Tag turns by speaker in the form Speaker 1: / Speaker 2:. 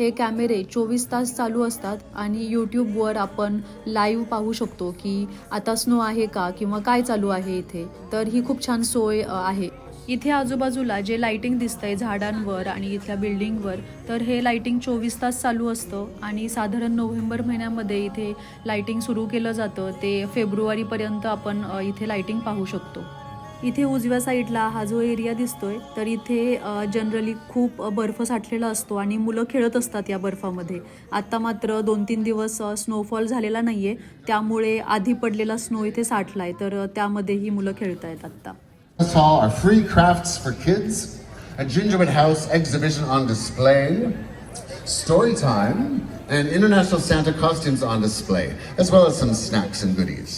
Speaker 1: हे कॅमेरे 24 तास चालू असतात आणि यूट्यूबवर आपण लाईव्ह पाहू शकतो की आता स्नो आहे का किंवा काय चालू आहे इथे. तर ही खूप छान सोय आहे. इथे आजूबाजूला जे लाइटिंग दिसतंय झाडांवर आणि इथल्या बिल्डिंगवर, तर हे लाइटिंग 24 तास चालू असतं आणि साधारण नोव्हेंबर महिन्यामध्ये इथे लाइटिंग सुरू केलं जातं. ते फेब्रुवारीपर्यंत आपण इथे लाइटिंग पाहू शकतो. इथे उजव्या साईडला हा जो एरिया दिसतोय, तर इथे जनरली खूप बर्फ साठलेला असतो आणि मुलं खेळत असतात या बर्फामध्ये. आता मात्र 2-3 दिवस स्नोफॉल झालेला नाहीये, त्यामुळे आधी पडलेला स्नो इथे साठलाय, तर त्यामध्ये ही मुलं खेळतायत आत्ता.
Speaker 2: This hall are free crafts for kids, a gingerbread house exhibition on display, story time, and international Santa costumes on display, as well as some snacks and goodies.